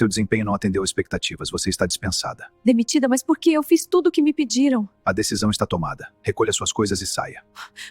Seu desempenho não atendeu expectativas. Você está dispensada. Demitida, mas por que? Eu fiz tudo o que me pediram. A decisão está tomada. Recolha suas coisas e saia.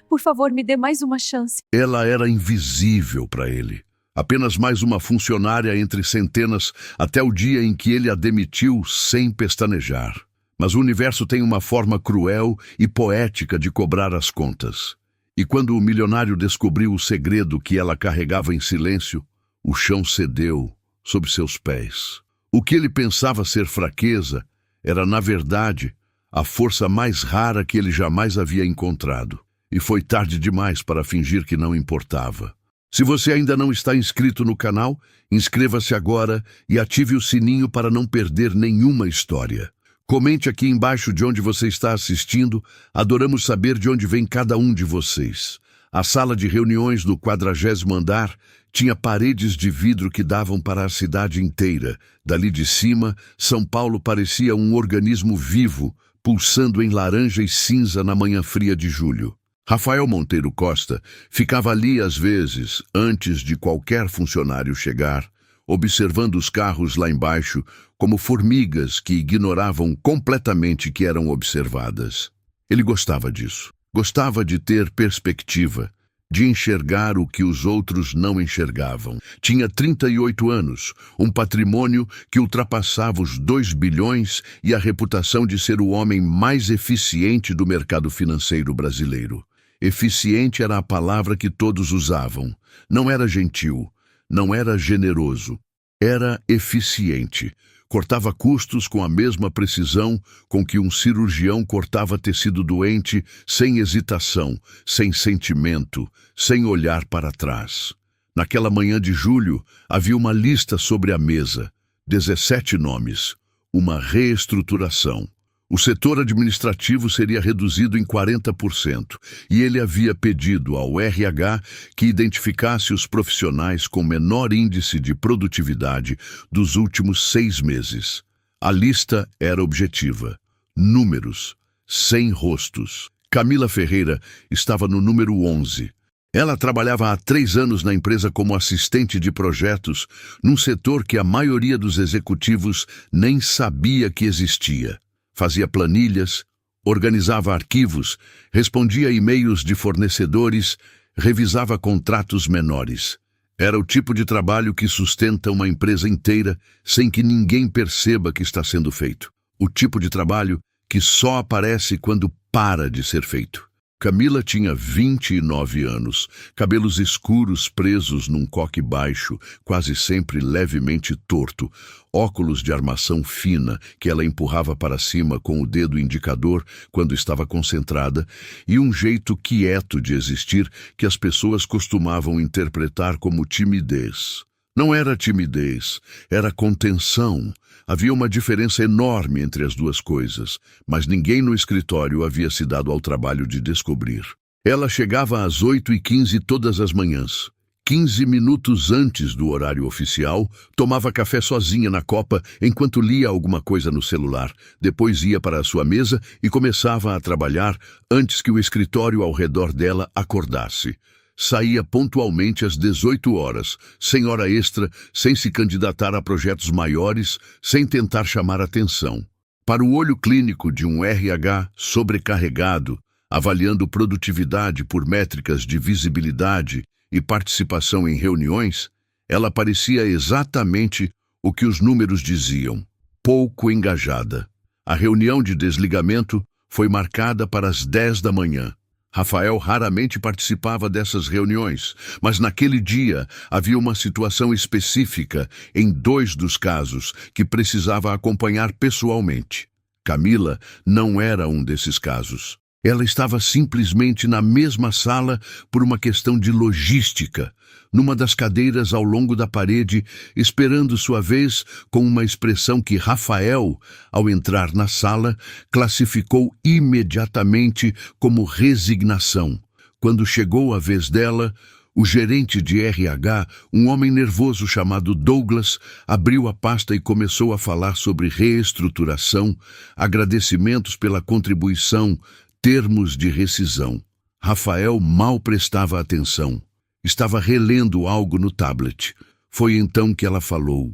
Por favor, me dê mais uma chance. Ela era invisível para ele. Apenas mais uma funcionária entre centenas até o dia em que ele a demitiu sem pestanejar. Mas o universo tem uma forma cruel e poética de cobrar as contas. E quando o milionário descobriu o segredo que ela carregava em silêncio, o chão cedeu sob seus pés. O que ele pensava ser fraqueza era, na verdade, a força mais rara que ele jamais havia encontrado. E foi tarde demais para fingir que não importava. Se você ainda não está inscrito no canal, inscreva-se agora e ative o sininho para não perder nenhuma história. Comente aqui embaixo de onde você está assistindo. Adoramos saber de onde vem cada um de vocês. A sala de reuniões do 40º andar tinha paredes de vidro que davam para a cidade inteira. Dali de cima, São Paulo parecia um organismo vivo, pulsando em laranja e cinza na manhã fria de julho. Rafael Monteiro Costa ficava ali às vezes, antes de qualquer funcionário chegar, observando os carros lá embaixo como formigas que ignoravam completamente que eram observadas. Ele gostava disso. Gostava de ter perspectiva, de enxergar o que os outros não enxergavam. Tinha 38 anos, um patrimônio que ultrapassava os 2 bilhões e a reputação de ser o homem mais eficiente do mercado financeiro brasileiro. Eficiente era a palavra que todos usavam. Não era gentil, não era generoso. Era eficiente. Cortava custos com a mesma precisão com que um cirurgião cortava tecido doente, sem hesitação, sem sentimento, sem olhar para trás. Naquela manhã de julho, havia uma lista sobre a mesa. 17 nomes. Uma reestruturação. O setor administrativo seria reduzido em 40% e ele havia pedido ao RH que identificasse os profissionais com menor índice de produtividade dos últimos 6 meses. A lista era objetiva. Números, sem rostos. Camila Ferreira estava no número 11. Ela trabalhava há 3 anos na empresa como assistente de projetos, num setor que a maioria dos executivos nem sabia que existia. Fazia planilhas, organizava arquivos, respondia a e-mails de fornecedores, revisava contratos menores. Era o tipo de trabalho que sustenta uma empresa inteira sem que ninguém perceba que está sendo feito. O tipo de trabalho que só aparece quando para de ser feito. Camila tinha 29 anos, cabelos escuros presos num coque baixo, quase sempre levemente torto, óculos de armação fina que ela empurrava para cima com o dedo indicador quando estava concentrada e um jeito quieto de existir que as pessoas costumavam interpretar como timidez. Não era timidez, era contenção. Havia uma diferença enorme entre as duas coisas, mas ninguém no escritório havia se dado ao trabalho de descobrir. Ela chegava às 8h15 todas as manhãs. 15 minutos antes do horário oficial, tomava café sozinha na copa enquanto lia alguma coisa no celular. Depois ia para a sua mesa e começava a trabalhar antes que o escritório ao redor dela acordasse. Saía pontualmente às 18 horas, sem hora extra, sem se candidatar a projetos maiores, sem tentar chamar atenção. Para o olho clínico de um RH sobrecarregado, avaliando produtividade por métricas de visibilidade e participação em reuniões, ela parecia exatamente o que os números diziam: pouco engajada. A reunião de desligamento foi marcada para as 10 da manhã. Rafael raramente participava dessas reuniões, mas naquele dia havia uma situação específica em 2 dos casos que precisava acompanhar pessoalmente. Camila não era um desses casos. Ela estava simplesmente na mesma sala por uma questão de logística, numa das cadeiras ao longo da parede, esperando sua vez com uma expressão que Rafael, ao entrar na sala, classificou imediatamente como resignação. Quando chegou a vez dela, o gerente de RH, um homem nervoso chamado Douglas, abriu a pasta e começou a falar sobre reestruturação, agradecimentos pela contribuição, termos de rescisão. Rafael mal prestava atenção. Estava relendo algo no tablet. Foi então que ela falou: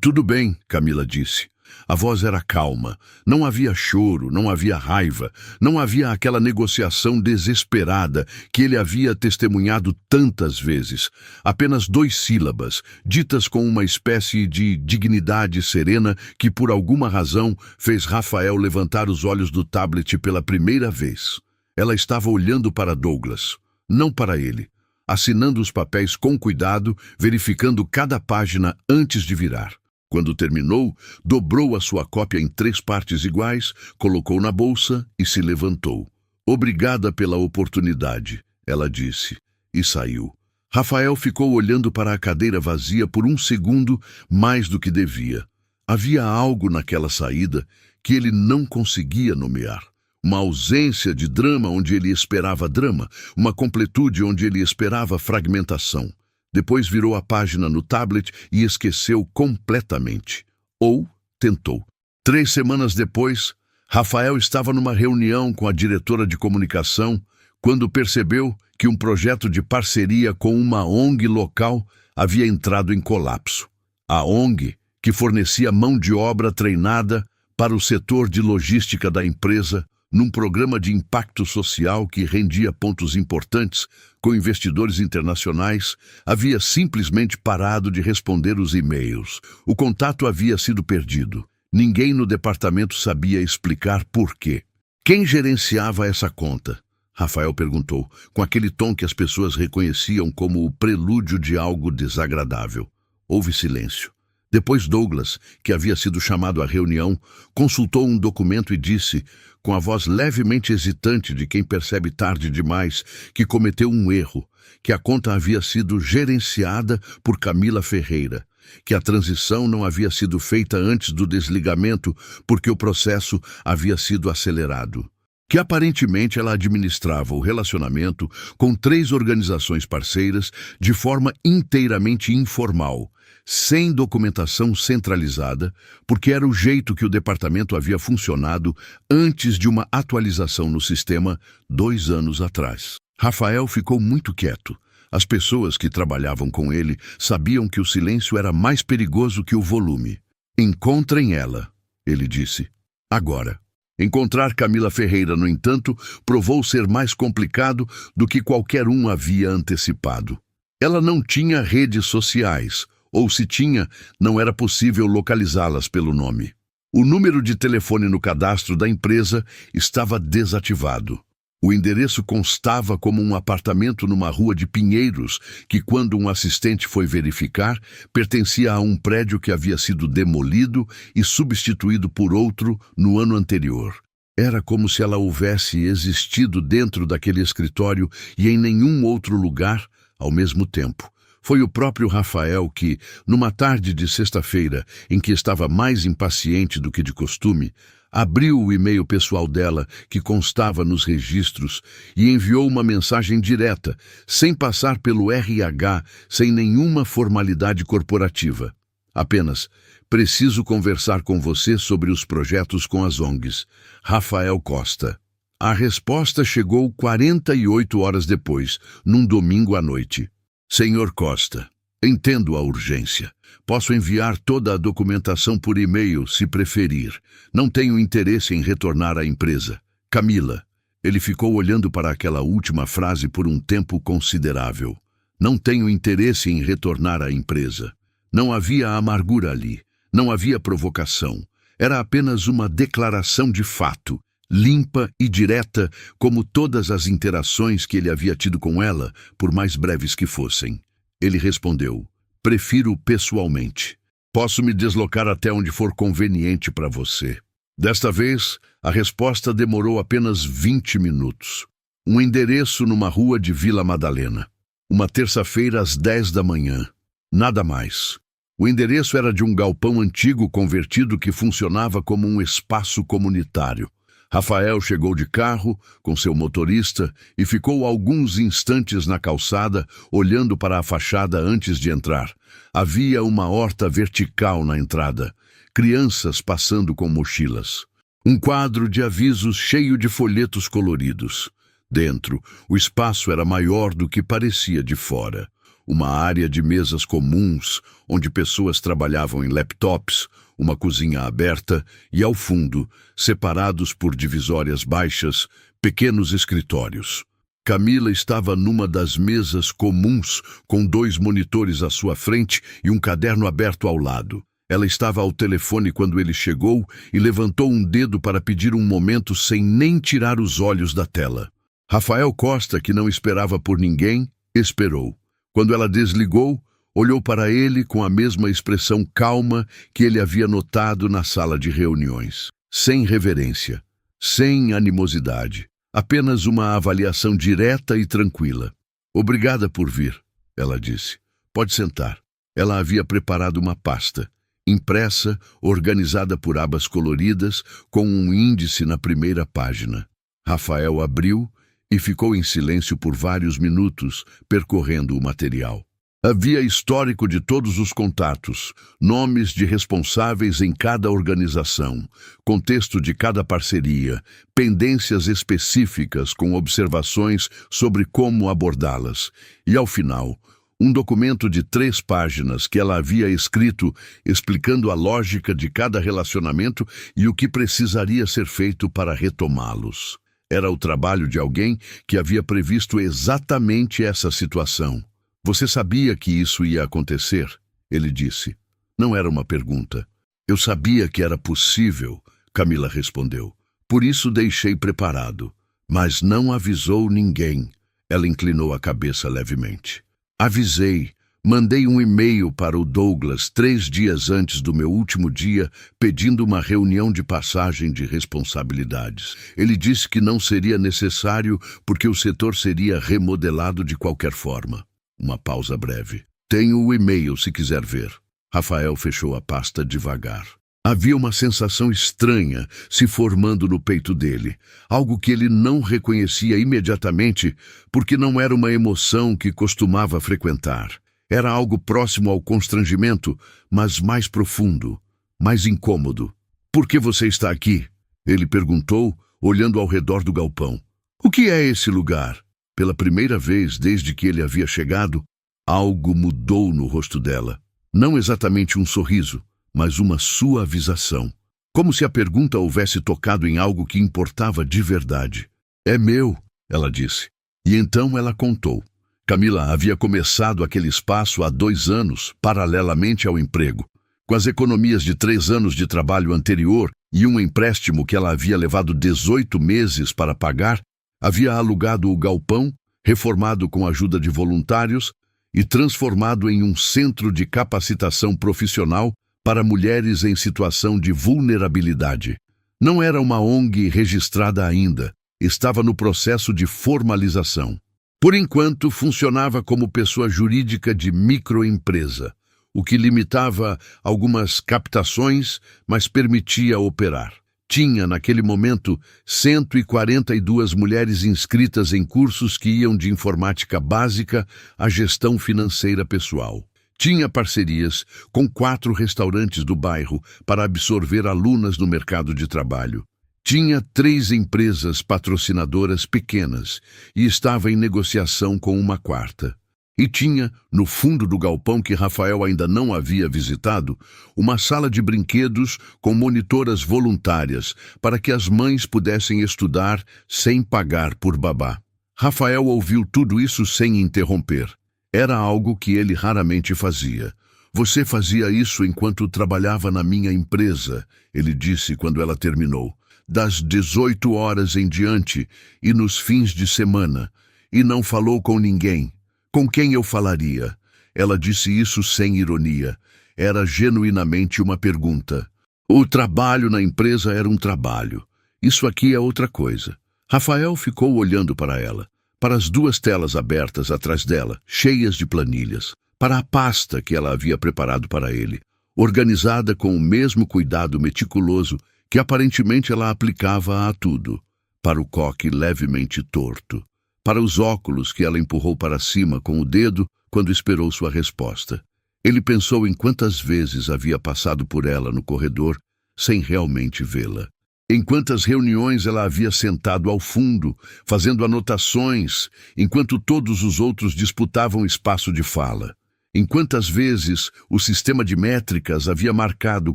Tudo bem, Camila disse. A voz era calma. Não havia choro, não havia raiva, não havia aquela negociação desesperada que ele havia testemunhado tantas vezes. Apenas 2 sílabas, ditas com uma espécie de dignidade serena que, por alguma razão, fez Rafael levantar os olhos do tablet pela primeira vez. Ela estava olhando para Douglas, não para ele, assinando os papéis com cuidado, verificando cada página antes de virar. Quando terminou, dobrou a sua cópia em 3 partes iguais, colocou na bolsa e se levantou. Obrigada pela oportunidade, ela disse, e saiu. Rafael ficou olhando para a cadeira vazia por um segundo mais do que devia. Havia algo naquela saída que ele não conseguia nomear. Uma ausência de drama onde ele esperava drama, uma completude onde ele esperava fragmentação. Depois virou a página no tablet e esqueceu completamente. Ou tentou. 3 semanas depois, Rafael estava numa reunião com a diretora de comunicação quando percebeu que um projeto de parceria com uma ONG local havia entrado em colapso. A ONG, que fornecia mão de obra treinada para o setor de logística da empresa, num programa de impacto social que rendia pontos importantes com investidores internacionais, havia simplesmente parado de responder os e-mails. O contato havia sido perdido. Ninguém no departamento sabia explicar por quê. Quem gerenciava essa conta? Rafael perguntou, com aquele tom que as pessoas reconheciam como o prelúdio de algo desagradável. Houve silêncio. Depois Douglas, que havia sido chamado à reunião, consultou um documento e disse, com a voz levemente hesitante de quem percebe tarde demais que cometeu um erro, que a conta havia sido gerenciada por Camila Ferreira, que a transição não havia sido feita antes do desligamento porque o processo havia sido acelerado, que aparentemente ela administrava o relacionamento com 3 organizações parceiras de forma inteiramente informal, sem documentação centralizada, porque era o jeito que o departamento havia funcionado antes de uma atualização no sistema 2 anos atrás. Rafael ficou muito quieto. As pessoas que trabalhavam com ele sabiam que o silêncio era mais perigoso que o volume. Encontrem ela, ele disse. Agora. Encontrar Camila Ferreira, no entanto, provou ser mais complicado do que qualquer um havia antecipado. Ela não tinha redes sociais, ou se tinha, não era possível localizá-las pelo nome. O número de telefone no cadastro da empresa estava desativado. O endereço constava como um apartamento numa rua de Pinheiros, que quando um assistente foi verificar, pertencia a um prédio que havia sido demolido e substituído por outro no ano anterior. Era como se ela houvesse existido dentro daquele escritório e em nenhum outro lugar ao mesmo tempo. Foi o próprio Rafael que, numa tarde de sexta-feira, em que estava mais impaciente do que de costume, abriu o e-mail pessoal dela, que constava nos registros, e enviou uma mensagem direta, sem passar pelo RH, sem nenhuma formalidade corporativa. Apenas, preciso conversar com você sobre os projetos com as ONGs. Rafael Costa. A resposta chegou 48 horas depois, num domingo à noite. Senhor Costa, entendo a urgência. Posso enviar toda a documentação por e-mail, se preferir. Não tenho interesse em retornar à empresa. Camila. Ele ficou olhando para aquela última frase por um tempo considerável. Não tenho interesse em retornar à empresa. Não havia amargura ali. Não havia provocação. Era apenas uma declaração de fato, limpa e direta, como todas as interações que ele havia tido com ela, por mais breves que fossem. Ele respondeu, prefiro pessoalmente. Posso me deslocar até onde for conveniente para você. Desta vez, a resposta demorou apenas 20 minutos. Um endereço numa rua de Vila Madalena. Uma terça-feira às 10 da manhã. Nada mais. O endereço era de um galpão antigo convertido que funcionava como um espaço comunitário. Rafael chegou de carro, com seu motorista, e ficou alguns instantes na calçada, olhando para a fachada antes de entrar. Havia uma horta vertical na entrada, crianças passando com mochilas. Um quadro de avisos cheio de folhetos coloridos. Dentro, o espaço era maior do que parecia de fora. uma área de mesas comuns, onde pessoas trabalhavam em laptops, uma cozinha aberta e, ao fundo, separados por divisórias baixas, pequenos escritórios. Camila estava numa das mesas comuns, com 2 monitores à sua frente e um caderno aberto ao lado. Ela estava ao telefone quando ele chegou e levantou um dedo para pedir um momento sem nem tirar os olhos da tela. Rafael Costa, que não esperava por ninguém, esperou. Quando ela desligou, olhou para ele com a mesma expressão calma que ele havia notado na sala de reuniões. Sem reverência, sem animosidade, apenas uma avaliação direta e tranquila. "Obrigada por vir", ela disse. "Pode sentar." Ela havia preparado uma pasta, impressa, organizada por abas coloridas, com um índice na primeira página. Rafael abriu e ficou em silêncio por vários minutos, percorrendo o material. Havia histórico de todos os contatos, nomes de responsáveis em cada organização, contexto de cada parceria, pendências específicas com observações sobre como abordá-las. E, ao final, um documento de 3 páginas que ela havia escrito explicando a lógica de cada relacionamento e o que precisaria ser feito para retomá-los. Era o trabalho de alguém que havia previsto exatamente essa situação. "Você sabia que isso ia acontecer?", ele disse. Não era uma pergunta. "Eu sabia que era possível", Camila respondeu. "Por isso deixei preparado. Mas não avisou ninguém." Ela inclinou a cabeça levemente. "Avisei. Mandei um e-mail para o Douglas 3 dias antes do meu último dia, pedindo uma reunião de passagem de responsabilidades. Ele disse que não seria necessário porque o setor seria remodelado de qualquer forma." Uma pausa breve. "Tenho o e-mail se quiser ver." Rafael fechou a pasta devagar. Havia uma sensação estranha se formando no peito dele, algo que ele não reconhecia imediatamente porque não era uma emoção que costumava frequentar. Era algo próximo ao constrangimento, mas mais profundo, mais incômodo. "Por que você está aqui?", ele perguntou, olhando ao redor do galpão. "O que é esse lugar?" Pela primeira vez desde que ele havia chegado, algo mudou no rosto dela. Não exatamente um sorriso, mas uma suavização. Como se a pergunta houvesse tocado em algo que importava de verdade. "É meu", ela disse. E então ela contou. Camila havia começado aquele espaço há 2 anos, paralelamente ao emprego. Com as economias de 3 anos de trabalho anterior e um empréstimo que ela havia levado 18 meses para pagar, havia alugado o galpão, reformado com a ajuda de voluntários e transformado em um centro de capacitação profissional para mulheres em situação de vulnerabilidade. Não era uma ONG registrada ainda, estava no processo de formalização. Por enquanto, funcionava como pessoa jurídica de microempresa, o que limitava algumas captações, mas permitia operar. Tinha, naquele momento, 142 mulheres inscritas em cursos que iam de informática básica à gestão financeira pessoal. Tinha parcerias com 4 restaurantes do bairro para absorver alunas no mercado de trabalho. Tinha 3 empresas patrocinadoras pequenas e estava em negociação com uma 4ª. E tinha, no fundo do galpão que Rafael ainda não havia visitado, uma sala de brinquedos com monitoras voluntárias para que as mães pudessem estudar sem pagar por babá. Rafael ouviu tudo isso sem interromper. Era algo que ele raramente fazia. "Você fazia isso enquanto trabalhava na minha empresa", ele disse quando ela terminou. "Das 18 horas em diante e nos fins de semana. E não falou com ninguém. Com quem eu falaria?" Ela disse isso sem ironia. Era genuinamente uma pergunta. O trabalho na empresa era um trabalho. Isso aqui é outra coisa. Rafael ficou olhando para ela, para as 2 telas abertas atrás dela, cheias de planilhas, para a pasta que ela havia preparado para ele, organizada com o mesmo cuidado meticuloso que aparentemente ela aplicava a tudo, para o coque levemente torto, para os óculos que ela empurrou para cima com o dedo quando esperou sua resposta. Ele pensou em quantas vezes havia passado por ela no corredor sem realmente vê-la. Em quantas reuniões ela havia sentado ao fundo, fazendo anotações, enquanto todos os outros disputavam espaço de fala. Em quantas vezes o sistema de métricas havia marcado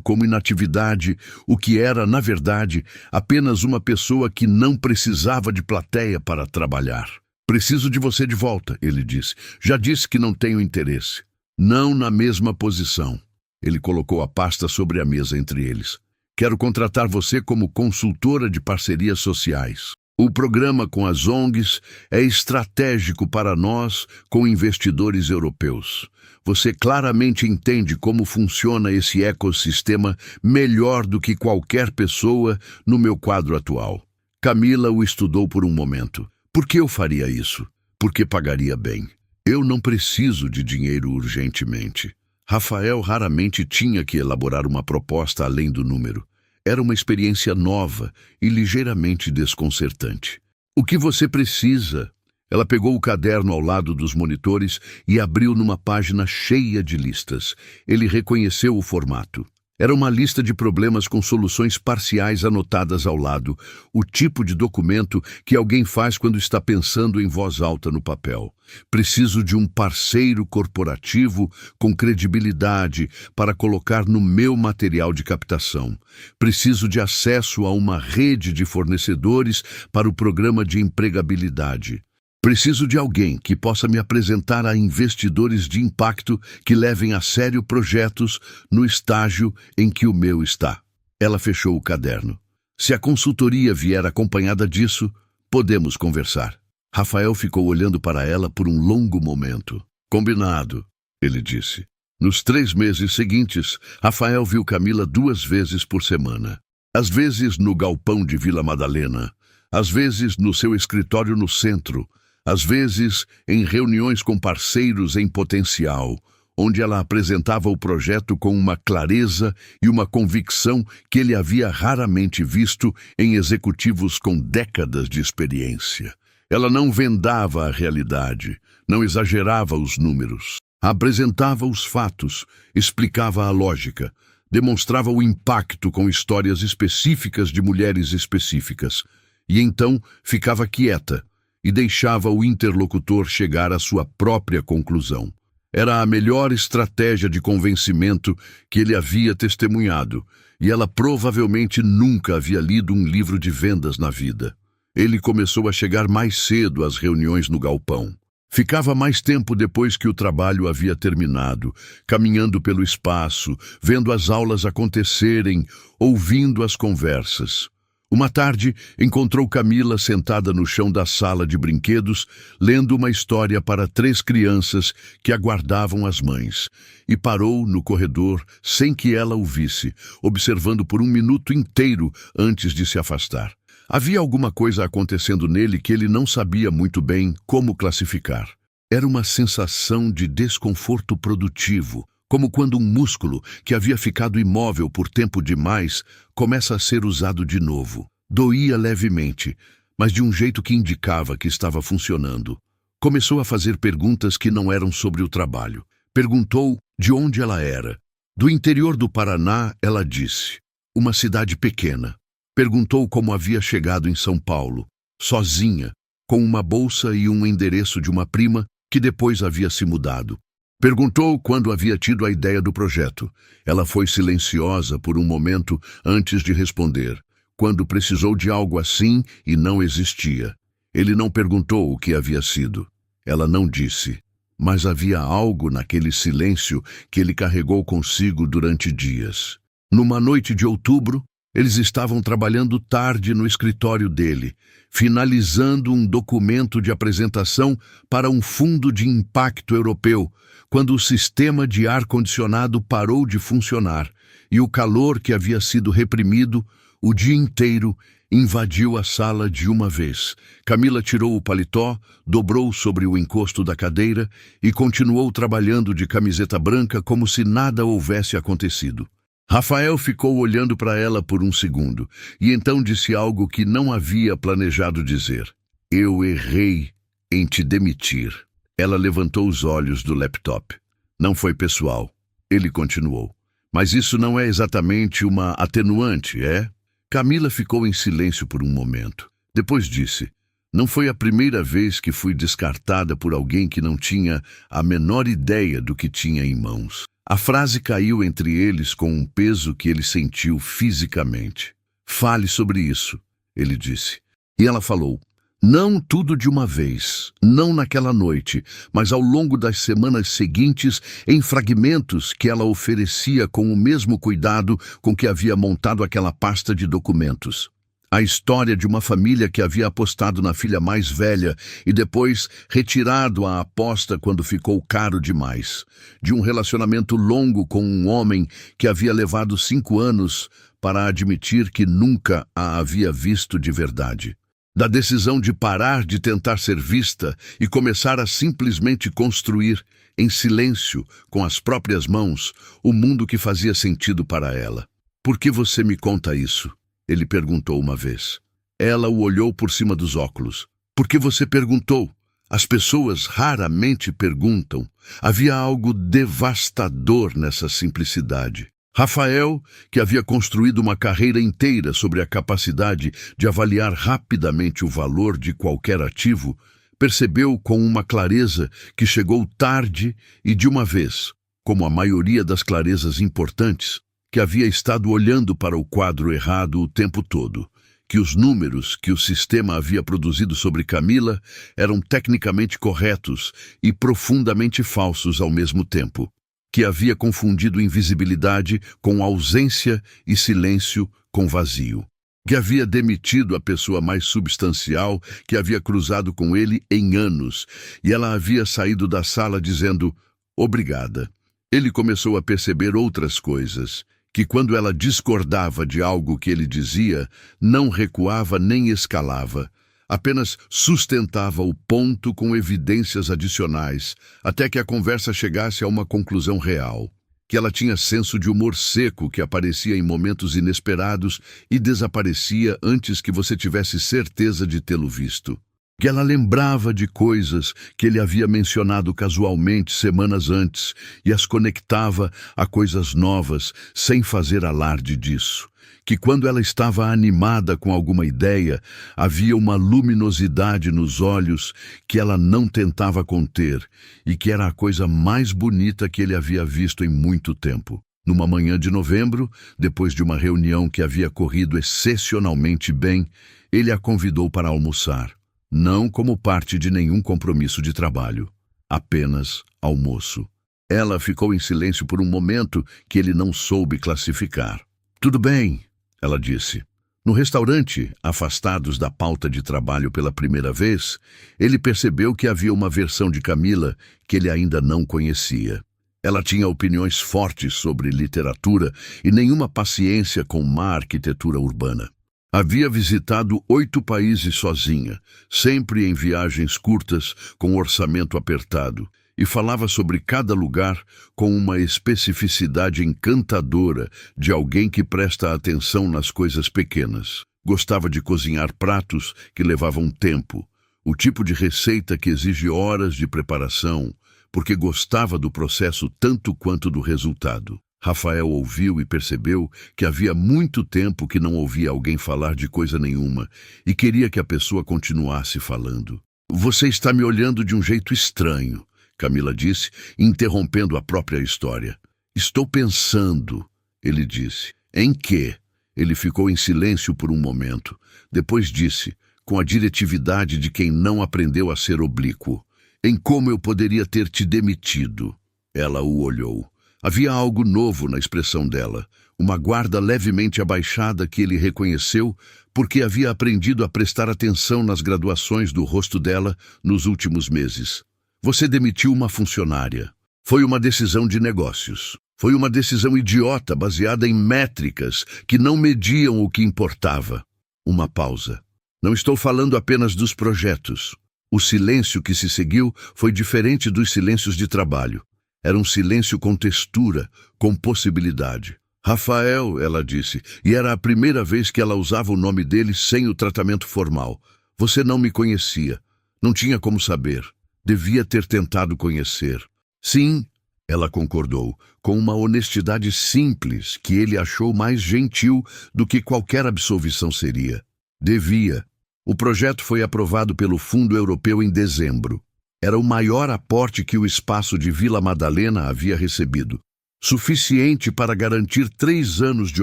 como inatividade o que era, na verdade, apenas uma pessoa que não precisava de plateia para trabalhar. Preciso de você de volta, ele disse. Já disse que não tenho interesse. Não na mesma posição. Ele colocou a pasta sobre a mesa entre eles. Quero contratar você como consultora de parcerias sociais. O programa com as ONGs é estratégico para nós com investidores europeus. Você claramente entende como funciona esse ecossistema melhor do que qualquer pessoa no meu quadro atual. Camila o estudou por um momento. Por que eu faria isso? Porque pagaria bem. Eu não preciso de dinheiro urgentemente. Rafael raramente tinha que elaborar uma proposta além do número. Era uma experiência nova e ligeiramente desconcertante. O que você precisa? Ela pegou o caderno ao lado dos monitores e abriu numa página cheia de listas. Ele reconheceu o formato. Era uma lista de problemas com soluções parciais anotadas ao lado, o tipo de documento que alguém faz quando está pensando em voz alta no papel. Preciso de um parceiro corporativo com credibilidade para colocar no meu material de captação. Preciso de acesso a uma rede de fornecedores para o programa de empregabilidade. Preciso de alguém que possa me apresentar a investidores de impacto que levem a sério projetos no estágio em que o meu está. Ela fechou o caderno. Se a consultoria vier acompanhada disso, podemos conversar. Rafael ficou olhando para ela por um longo momento. Combinado, ele disse. Nos 3 meses seguintes, Rafael viu Camila 2 vezes por semana. Às vezes no galpão de Vila Madalena, às vezes no seu escritório no centro, às vezes em reuniões com parceiros em potencial, onde ela apresentava o projeto com uma clareza e uma convicção que ele havia raramente visto em executivos com décadas de experiência. Ela não vendava a realidade, não exagerava os números, apresentava os fatos, explicava a lógica, demonstrava o impacto com histórias específicas de mulheres específicas, e então ficava quieta, e deixava o interlocutor chegar à sua própria conclusão. Era a melhor estratégia de convencimento que ele havia testemunhado, e ela provavelmente nunca havia lido um livro de vendas na vida. Ele começou a chegar mais cedo às reuniões no galpão. Ficava mais tempo depois que o trabalho havia terminado, caminhando pelo espaço, vendo as aulas acontecerem, ouvindo as conversas. Uma tarde, encontrou Camila sentada no chão da sala de brinquedos, lendo uma história para 3 crianças que aguardavam as mães, e parou no corredor sem que ela o visse, observando por 1 minuto inteiro antes de se afastar. Havia alguma coisa acontecendo nele que ele não sabia muito bem como classificar. Era uma sensação de desconforto produtivo, como quando um músculo que havia ficado imóvel por tempo demais começa a ser usado de novo. Doía levemente, mas de um jeito que indicava que estava funcionando. Começou a fazer perguntas que não eram sobre o trabalho. Perguntou de onde ela era. Do interior do Paraná, ela disse. Uma cidade pequena. Perguntou como havia chegado em São Paulo, sozinha, com uma bolsa e um endereço de uma prima que depois havia se mudado. Perguntou quando havia tido a ideia do projeto. Ela foi silenciosa por um momento antes de responder. Quando precisou de algo assim e não existia. Ele não perguntou o que havia sido. Ela não disse. Mas havia algo naquele silêncio que ele carregou consigo durante dias. Numa noite de outubro, eles estavam trabalhando tarde no escritório dele, finalizando um documento de apresentação para um fundo de impacto europeu, quando o sistema de ar-condicionado parou de funcionar e o calor que havia sido reprimido o dia inteiro invadiu a sala de uma vez. Camila tirou o paletó, dobrou sobre o encosto da cadeira e continuou trabalhando de camiseta branca como se nada houvesse acontecido. Rafael ficou olhando para ela por um segundo e então disse algo que não havia planejado dizer. Eu errei em te demitir. Ela levantou os olhos do laptop. Não foi pessoal. Ele continuou. Mas isso não é exatamente uma atenuante, é? Camila ficou em silêncio por um momento. Depois disse: não foi a primeira vez que fui descartada por alguém que não tinha a menor ideia do que tinha em mãos. A frase caiu entre eles com um peso que ele sentiu fisicamente. Fale sobre isso, ele disse. E ela falou: não tudo de uma vez, não naquela noite, mas ao longo das semanas seguintes, em fragmentos que ela oferecia com o mesmo cuidado com que havia montado aquela pasta de documentos. A história de uma família que havia apostado na filha mais velha e depois retirado a aposta quando ficou caro demais. De um relacionamento longo com um homem que havia levado 5 anos para admitir que nunca a havia visto de verdade. Da decisão de parar de tentar ser vista e começar a simplesmente construir, em silêncio, com as próprias mãos, o mundo que fazia sentido para ela. Por que você me conta isso? Ele perguntou uma vez. Ela o olhou por cima dos óculos. Por que você perguntou? As pessoas raramente perguntam. Havia algo devastador nessa simplicidade. Rafael, que havia construído uma carreira inteira sobre a capacidade de avaliar rapidamente o valor de qualquer ativo, percebeu com uma clareza que chegou tarde e de uma vez, como a maioria das clarezas importantes, que havia estado olhando para o quadro errado o tempo todo, que os números que o sistema havia produzido sobre Camila eram tecnicamente corretos e profundamente falsos ao mesmo tempo, que havia confundido invisibilidade com ausência e silêncio com vazio, que havia demitido a pessoa mais substancial que havia cruzado com ele em anos, e ela havia saído da sala dizendo obrigada. Ele começou a perceber outras coisas, que quando ela discordava de algo que ele dizia, não recuava nem escalava, apenas sustentava o ponto com evidências adicionais, até que a conversa chegasse a uma conclusão real, que ela tinha senso de humor seco que aparecia em momentos inesperados e desaparecia antes que você tivesse certeza de tê-lo visto. Que ela lembrava de coisas que ele havia mencionado casualmente semanas antes e as conectava a coisas novas sem fazer alarde disso. Que quando ela estava animada com alguma ideia, havia uma luminosidade nos olhos que ela não tentava conter e que era a coisa mais bonita que ele havia visto em muito tempo. Numa manhã de novembro, depois de uma reunião que havia corrido excepcionalmente bem, ele a convidou para almoçar. Não como parte de nenhum compromisso de trabalho, apenas almoço. Ela ficou em silêncio por um momento que ele não soube classificar. Tudo bem, ela disse. No restaurante, afastados da pauta de trabalho pela primeira vez, ele percebeu que havia uma versão de Camila que ele ainda não conhecia. Ela tinha opiniões fortes sobre literatura e nenhuma paciência com má arquitetura urbana. Havia visitado 8 países sozinha, sempre em viagens curtas, com orçamento apertado, e falava sobre cada lugar com uma especificidade encantadora de alguém que presta atenção nas coisas pequenas. Gostava de cozinhar pratos que levavam tempo, o tipo de receita que exige horas de preparação, porque gostava do processo tanto quanto do resultado. Rafael ouviu e percebeu que havia muito tempo que não ouvia alguém falar de coisa nenhuma e queria que a pessoa continuasse falando. Você está me olhando de um jeito estranho, Camila disse, interrompendo a própria história. Estou pensando, ele disse. Em quê? Ele ficou em silêncio por um momento. Depois disse, com a diretividade de quem não aprendeu a ser oblíquo. Em como eu poderia ter te demitido. Ela o olhou. Havia algo novo na expressão dela, uma guarda levemente abaixada que ele reconheceu porque havia aprendido a prestar atenção nas graduações do rosto dela nos últimos meses. Você demitiu uma funcionária. Foi uma decisão de negócios. Foi uma decisão idiota baseada em métricas que não mediam o que importava. Uma pausa. Não estou falando apenas dos projetos. O silêncio que se seguiu foi diferente dos silêncios de trabalho. Era um silêncio com textura, com possibilidade. Rafael, ela disse, e era a primeira vez que ela usava o nome dele sem o tratamento formal. Você não me conhecia. Não tinha como saber. Devia ter tentado conhecer. Sim, Ela concordou, com uma honestidade simples que ele achou mais gentil do que qualquer absolvição seria. Devia. O projeto foi aprovado pelo Fundo Europeu em dezembro. Era o maior aporte que o espaço de Vila Madalena havia recebido, suficiente para garantir 3 anos de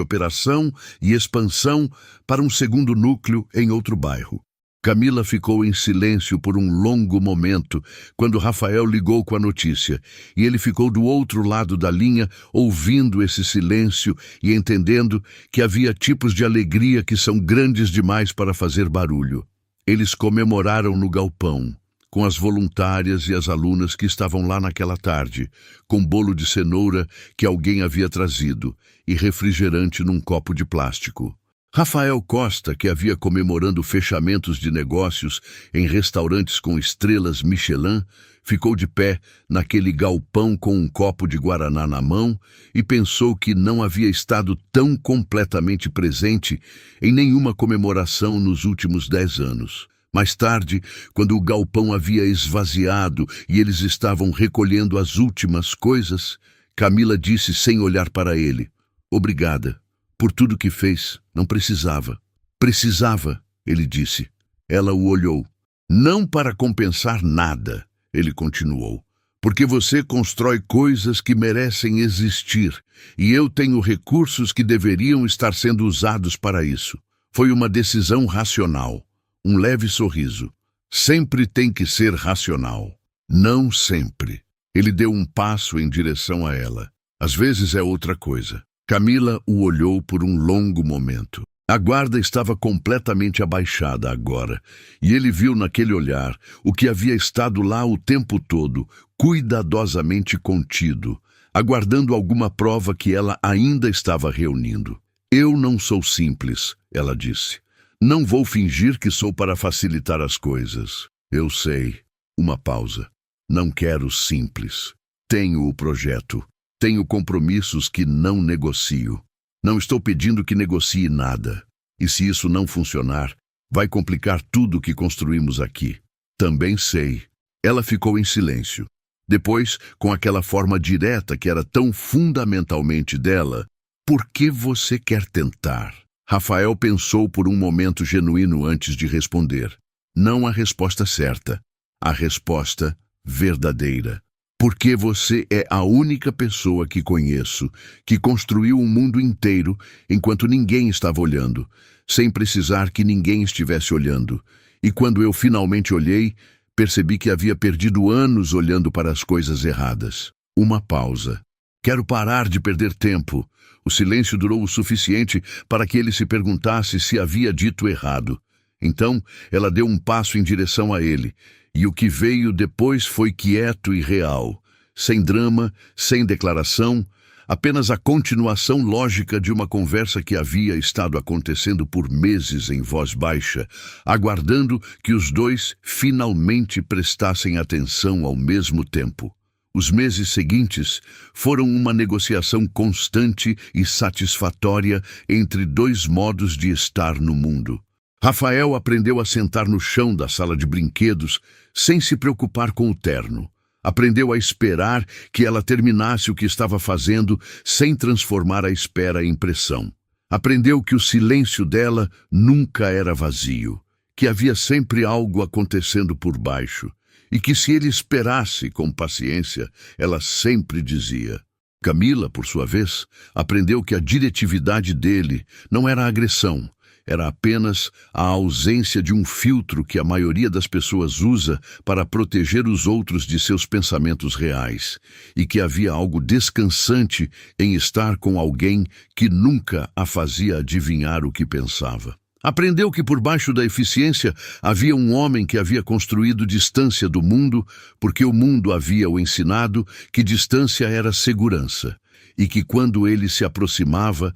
operação e expansão para um segundo núcleo em outro bairro. Camila ficou em silêncio por um longo momento quando Rafael ligou com a notícia, e ele ficou do outro lado da linha, ouvindo esse silêncio e entendendo que havia tipos de alegria que são grandes demais para fazer barulho. Eles comemoraram no galpão, com as voluntárias e as alunas que estavam lá naquela tarde, com bolo de cenoura que alguém havia trazido e refrigerante num copo de plástico. Rafael Costa, que havia comemorando fechamentos de negócios em restaurantes com estrelas Michelin, ficou de pé naquele galpão com um copo de guaraná na mão e pensou que não havia estado tão completamente presente em nenhuma comemoração nos últimos 10 anos. Mais tarde, quando o galpão havia esvaziado e eles estavam recolhendo as últimas coisas, Camila disse sem olhar para ele: "Obrigada. Por tudo que fez, não precisava." "Precisava", ele disse. Ela o olhou. "Não para compensar nada", ele continuou, "porque você constrói coisas que merecem existir, e eu tenho recursos que deveriam estar sendo usados para isso. Foi uma decisão racional." Um leve sorriso. "Sempre tem que ser racional." "Não sempre." Ele deu um passo em direção a ela. "Às vezes é outra coisa." Camila o olhou por um longo momento. A guarda estava completamente abaixada agora, e ele viu naquele olhar o que havia estado lá o tempo todo, cuidadosamente contido, aguardando alguma prova que ela ainda estava reunindo. "Eu não sou simples", ela disse. "Não vou fingir que sou para facilitar as coisas." "Eu sei." Uma pausa. "Não quero simples. Tenho o projeto. Tenho compromissos que não negocio. Não estou pedindo que negocie nada. E se isso não funcionar, vai complicar tudo o que construímos aqui." "Também sei." Ela ficou em silêncio. Depois, com aquela forma direta que era tão fundamentalmente dela: "Por que você quer tentar?" Rafael pensou por um momento genuíno antes de responder. Não a resposta certa, a resposta verdadeira. "Porque você é a única pessoa que conheço que construiu um mundo inteiro enquanto ninguém estava olhando, sem precisar que ninguém estivesse olhando. E quando eu finalmente olhei, percebi que havia perdido anos olhando para as coisas erradas." Uma pausa. "Quero parar de perder tempo." O silêncio durou o suficiente para que ele se perguntasse se havia dito errado. Então, ela deu um passo em direção a ele, e o que veio depois foi quieto e real, sem drama, sem declaração, apenas a continuação lógica de uma conversa que havia estado acontecendo por meses em voz baixa, aguardando que os dois finalmente prestassem atenção ao mesmo tempo. Os meses seguintes foram uma negociação constante e satisfatória entre 2 modos de estar no mundo. Rafael aprendeu a sentar no chão da sala de brinquedos sem se preocupar com o terno. Aprendeu a esperar que ela terminasse o que estava fazendo sem transformar a espera em pressão. Aprendeu que o silêncio dela nunca era vazio, que havia sempre algo acontecendo por baixo, e que se ele esperasse com paciência, ela sempre dizia. Camila, por sua vez, aprendeu que a diretividade dele não era agressão, era apenas a ausência de um filtro que a maioria das pessoas usa para proteger os outros de seus pensamentos reais, e que havia algo descansante em estar com alguém que nunca a fazia adivinhar o que pensava. Aprendeu que por baixo da eficiência havia um homem que havia construído distância do mundo, porque o mundo havia o ensinado que distância era segurança, e que quando ele se aproximava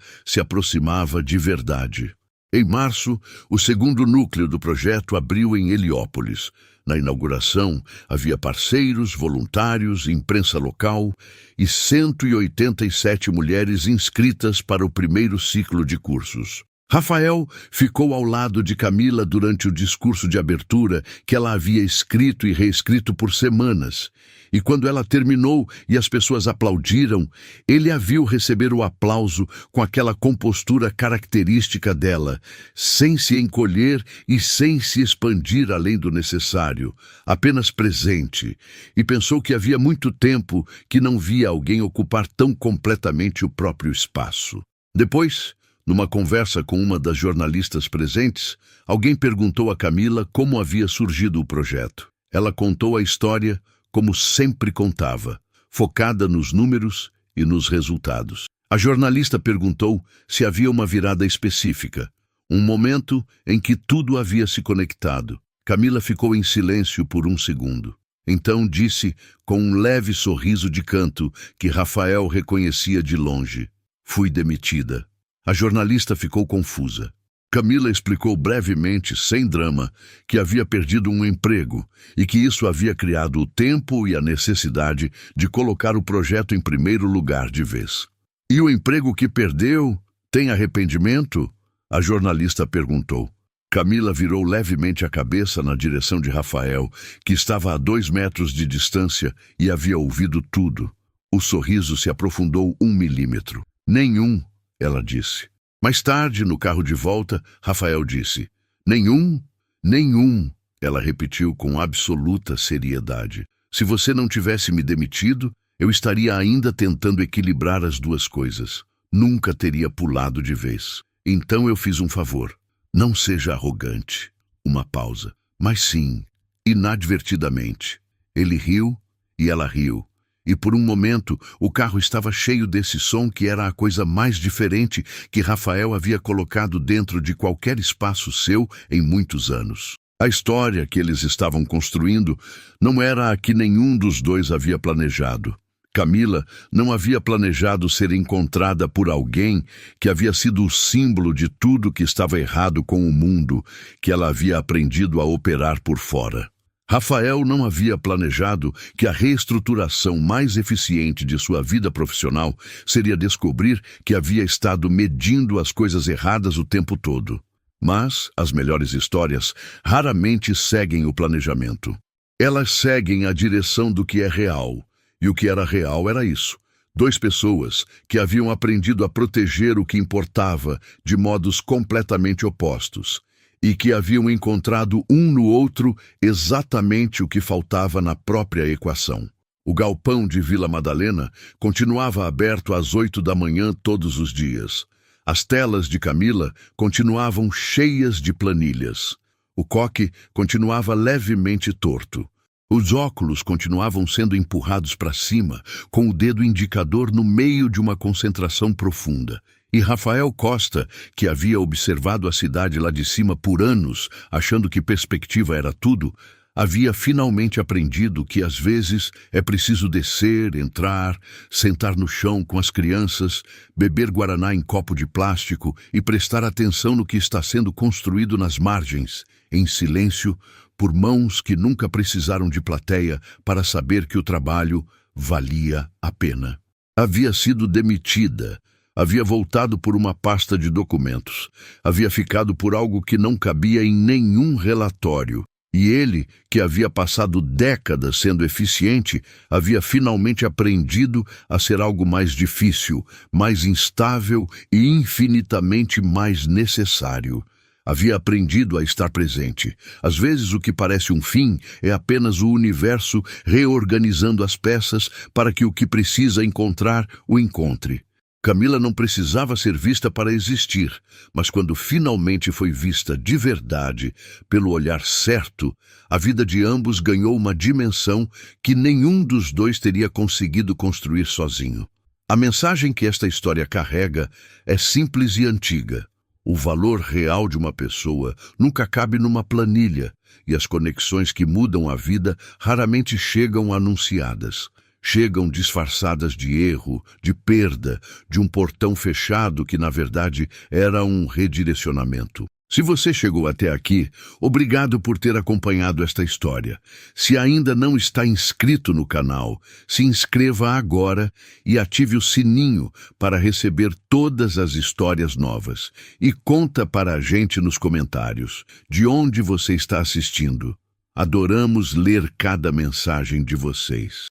de verdade. Em março, o segundo núcleo do projeto abriu em Heliópolis. Na inauguração, havia parceiros, voluntários, imprensa local e 187 mulheres inscritas para o primeiro ciclo de cursos. Rafael ficou ao lado de Camila durante o discurso de abertura que ela havia escrito e reescrito por semanas. E quando ela terminou e as pessoas aplaudiram, ele a viu receber o aplauso com aquela compostura característica dela, sem se encolher e sem se expandir além do necessário, apenas presente, e pensou que havia muito tempo que não via alguém ocupar tão completamente o próprio espaço. Depois, numa conversa com uma das jornalistas presentes, alguém perguntou a Camila como havia surgido o projeto. Ela contou a história como sempre contava, focada nos números e nos resultados. A jornalista perguntou se havia uma virada específica, um momento em que tudo havia se conectado. Camila ficou em silêncio por um segundo. Então disse, com um leve sorriso de canto, que Rafael reconhecia de longe: "Fui demitida." A jornalista ficou confusa. Camila explicou brevemente, sem drama, que havia perdido um emprego e que isso havia criado o tempo e a necessidade de colocar o projeto em primeiro lugar de vez. "E o emprego que perdeu, tem arrependimento?" a jornalista perguntou. Camila virou levemente a cabeça na direção de Rafael, que estava a 2 metros de distância e havia ouvido tudo. O sorriso se aprofundou 1 milímetro. "Nenhum", ela disse. Mais tarde, no carro de volta, Rafael disse: "Nenhum? Nenhum", ela repetiu com absoluta seriedade. "Se você não tivesse me demitido, eu estaria ainda tentando equilibrar as duas coisas. Nunca teria pulado de vez. Então eu fiz um favor. Não seja arrogante." Uma pausa. "Mas sim, inadvertidamente." Ele riu e ela riu. E por um momento, o carro estava cheio desse som que era a coisa mais diferente que Rafael havia colocado dentro de qualquer espaço seu em muitos anos. A história que eles estavam construindo não era a que nenhum dos dois havia planejado. Camila não havia planejado ser encontrada por alguém que havia sido o símbolo de tudo que estava errado com o mundo que ela havia aprendido a operar por fora. Rafael não havia planejado que a reestruturação mais eficiente de sua vida profissional seria descobrir que havia estado medindo as coisas erradas o tempo todo. Mas as melhores histórias raramente seguem o planejamento. Elas seguem a direção do que é real. E o que era real era isso: 2 pessoas que haviam aprendido a proteger o que importava de modos completamente opostos. E que haviam encontrado um no outro exatamente o que faltava na própria equação. O galpão de Vila Madalena continuava aberto às 8 da manhã todos os dias. As telas de Camila continuavam cheias de planilhas. O coque continuava levemente torto. Os óculos continuavam sendo empurrados para cima, com o dedo indicador no meio de uma concentração profunda. E Rafael Costa, que havia observado a cidade lá de cima por anos, achando que perspectiva era tudo, havia finalmente aprendido que às vezes é preciso descer, entrar, sentar no chão com as crianças, beber guaraná em copo de plástico e prestar atenção no que está sendo construído nas margens, em silêncio, por mãos que nunca precisaram de plateia para saber que o trabalho valia a pena. Havia sido demitida. Havia voltado por uma pasta de documentos. Havia ficado por algo que não cabia em nenhum relatório. E ele, que havia passado décadas sendo eficiente, havia finalmente aprendido a ser algo mais difícil, mais instável e infinitamente mais necessário. Havia aprendido a estar presente. Às vezes o que parece um fim é apenas o universo reorganizando as peças para que o que precisa encontrar o encontre. Camila não precisava ser vista para existir, mas quando finalmente foi vista de verdade, pelo olhar certo, a vida de ambos ganhou uma dimensão que nenhum dos dois teria conseguido construir sozinho. A mensagem que esta história carrega é simples e antiga. O valor real de uma pessoa nunca cabe numa planilha, e as conexões que mudam a vida raramente chegam anunciadas. Chegam disfarçadas de erro, de perda, de um portão fechado que, na verdade, era um redirecionamento. Se você chegou até aqui, obrigado por ter acompanhado esta história. Se ainda não está inscrito no canal, se inscreva agora e ative o sininho para receber todas as histórias novas. E conta para a gente nos comentários de onde você está assistindo. Adoramos ler cada mensagem de vocês.